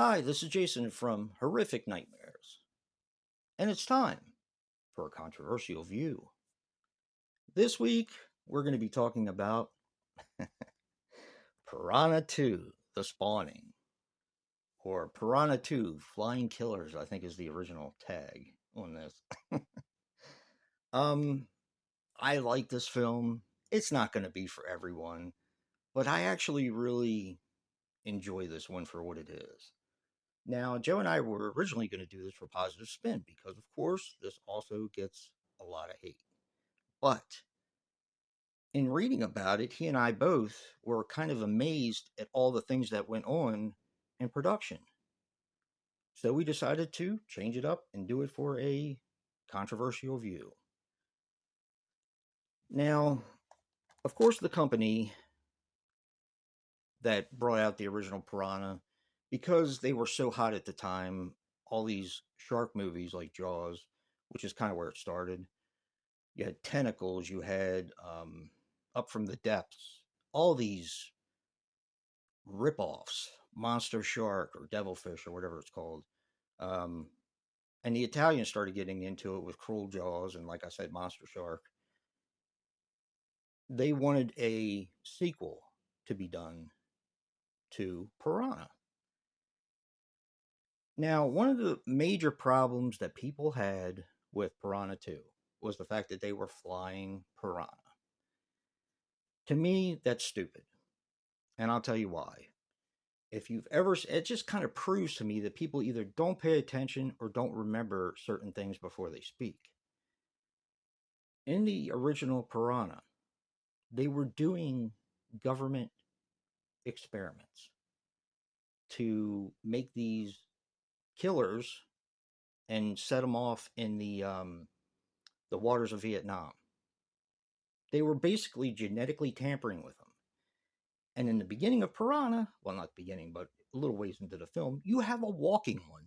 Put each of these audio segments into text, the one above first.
Hi, this is Jason from Horrific Nightmares, and it's time for a controversial view. This week, we're going to be talking about Piranha 2, The Spawning, or Piranha 2, Flying Killers, I think is the original tag on this. um, I like this film. It's not going to be for everyone, but I actually really enjoy this one for what it is. Now, Joe and I were originally going to do this for Positive Spin because, of course, this also gets a lot of hate. But in reading about it, he and I both were kind of amazed at all the things that went on in production. So we decided to change it up and do it for a controversial view. Now, of course, the company that brought out the original Piranha, because they were so hot at the time, all these shark movies like Jaws, which is kind of where it started. You had Tentacles, you had Up from the Depths, all these ripoffs, Monster Shark or Devilfish or whatever it's called. Um, and the Italians started getting into it with Cruel Jaws and, like I said, Monster Shark. They wanted a sequel to be done to Piranha. Now, one of the major problems that people had with Piranha 2 was the fact that they were flying piranha. To me, that's stupid. And I'll tell you why. If you've ever, it just kind of proves to me that people either don't pay attention or don't remember certain things before they speak. In the original Piranha, they were doing government experiments to make these killers and set them off in the waters of Vietnam. They were basically genetically tampering with them. And in the beginning of Piranha, well, not the beginning, but a little ways into the film, you have a walking one,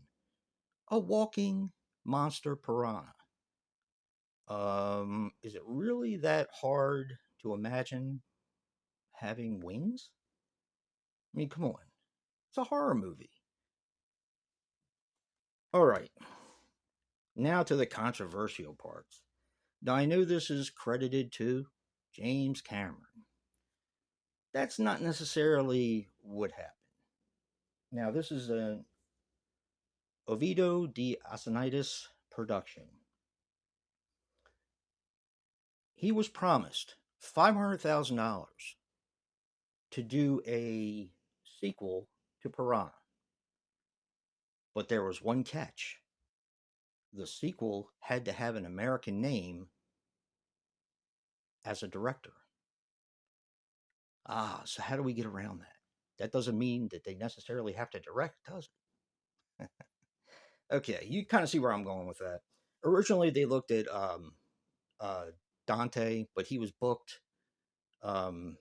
a walking monster piranha. Is it really that hard to imagine having wings? I mean, come on. It's a horror movie. All right, now to the controversial parts. Now, I know this is credited to James Cameron. That's not necessarily what happened. Now, this is an Oviedo de Asinitis production. He was promised $500,000 to do a sequel to Piranha. But there was one catch. The sequel had to have an American name as a director. So how do we get around that? That doesn't mean that they necessarily have to direct, does it? Okay, you kind of see where I'm going with that. Originally, they looked at uh, Dante, but he was booked um,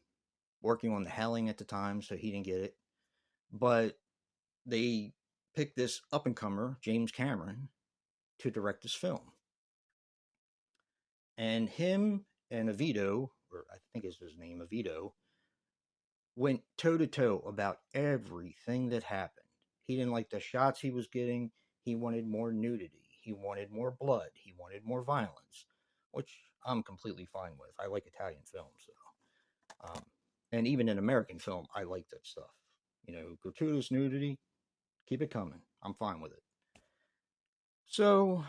working on The Howling at the time, so he didn't get it. But they picked this up and comer, James Cameron, to direct this film. And him and Oviedo, or I think is his name, Oviedo, went toe to toe about everything that happened. He didn't like the shots he was getting. He wanted more nudity. He wanted more blood. He wanted more violence, which I'm completely fine with. I like Italian films, so and even in American film, I like that stuff. You know, gratuitous nudity, keep it coming. I'm fine with it. So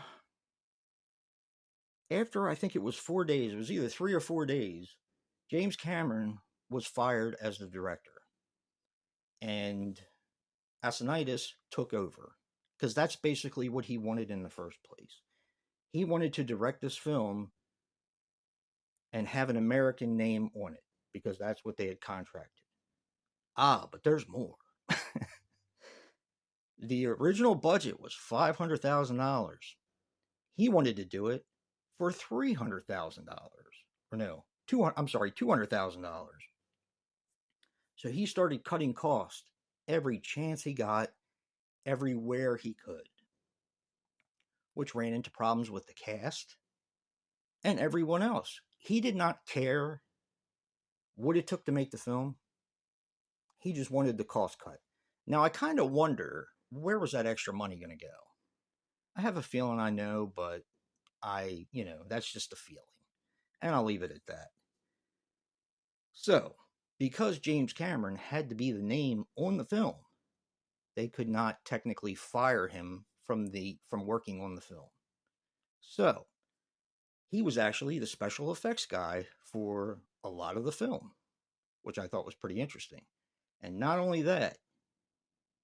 after I think it was 4 days, it was either 3 or 4 days, James Cameron was fired as the director. And Asinitis took over because that's basically what he wanted in the first place. He wanted to direct this film and have an American name on it because that's what they had contracted. But there's more. The original budget was $500,000. He wanted to do it for $300,000. Or no, 200, I'm sorry, $200,000. So he started cutting costs every chance he got, everywhere he could, which ran into problems with the cast and everyone else. He did not care what it took to make the film. He just wanted the cost cut. Now, I kind of wonder where was that extra money going to go? I have a feeling I know, but that's just a feeling. And I'll leave it at that. So, because James Cameron had to be the name on the film, they could not technically fire him from working on the film. So, he was actually the special effects guy for a lot of the film, which I thought was pretty interesting. And not only that,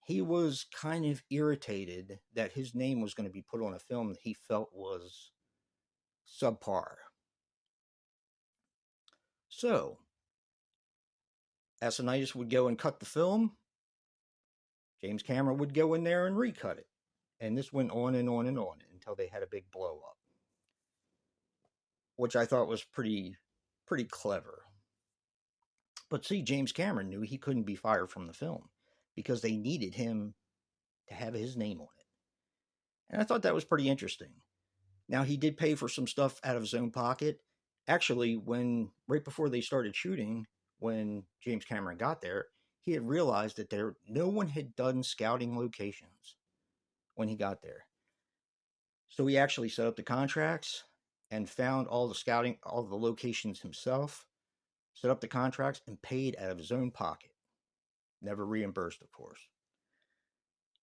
he was kind of irritated that his name was going to be put on a film that he felt was subpar. So, Asinitis would go and cut the film. James Cameron would go in there and recut it. And this went on and on and on until they had a big blow up, which I thought was pretty clever. But see, James Cameron knew he couldn't be fired from the film because they needed him to have his name on it. And I thought that was pretty interesting. Now, he did pay for some stuff out of his own pocket. Actually, when right before they started shooting, when James Cameron got there, he had realized that no one had done scouting locations when he got there. So he actually set up the contracts and found all the locations himself, set up the contracts, and paid out of his own pocket. Never reimbursed, of course.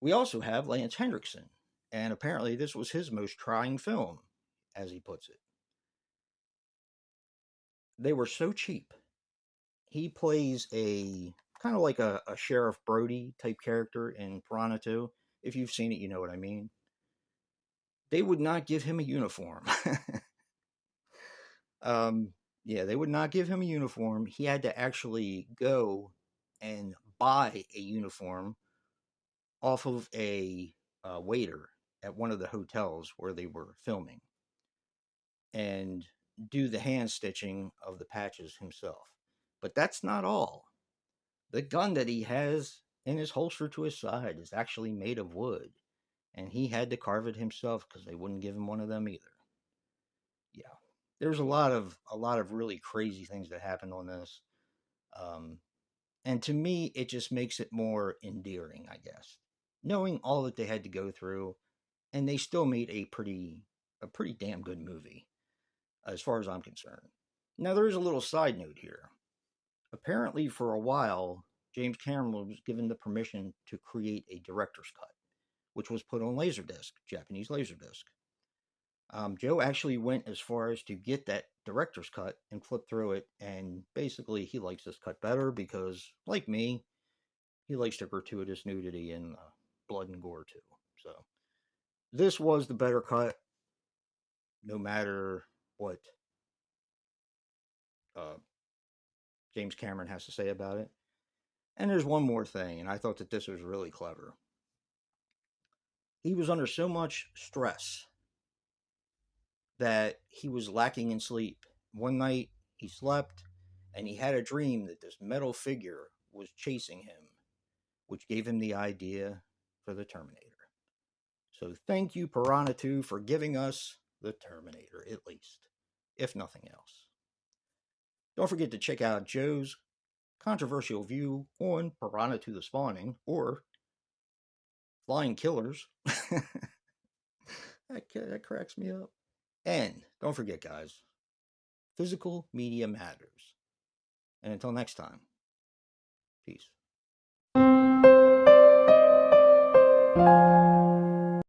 We also have Lance Hendrickson, and apparently this was his most trying film, as he puts it. They were so cheap. He plays a kind of like a Sheriff Brody type character in Piranha 2. If you've seen it, you know what I mean. They would not give him a uniform. um, yeah, they would not give him a uniform. He had to actually go and buy a uniform off of a waiter at one of the hotels where they were filming and do the hand stitching of the patches himself. But that's not all. The gun that he has in his holster to his side is actually made of wood, and he had to carve it himself because they wouldn't give him one of them either. Yeah, there's a lot of really crazy things that happened on this, um, and to me, it just makes it more endearing, I guess, knowing all that they had to go through, and they still made a pretty damn good movie, as far as I'm concerned. Now, there is a little side note here. Apparently, for a while, James Cameron was given the permission to create a director's cut, which was put on Laserdisc, Japanese Laserdisc. Joe actually went as far as to get that director's cut and flip through it, and basically he likes this cut better because, like me, he likes the gratuitous nudity and blood and gore too. So this was the better cut, no matter what uh, James Cameron has to say about it. And there's one more thing, and I thought that this was really clever. He was under so much stress that he was lacking in sleep. One night he slept and he had a dream that this metal figure was chasing him, which gave him the idea for the Terminator. So thank you, Piranha 2, for giving us the Terminator, at least, if nothing else. Don't forget to check out Joe's controversial view on Piranha 2 The Spawning or Flying Killers. that cracks me up. And don't forget, guys, physical media matters. And until next time, peace.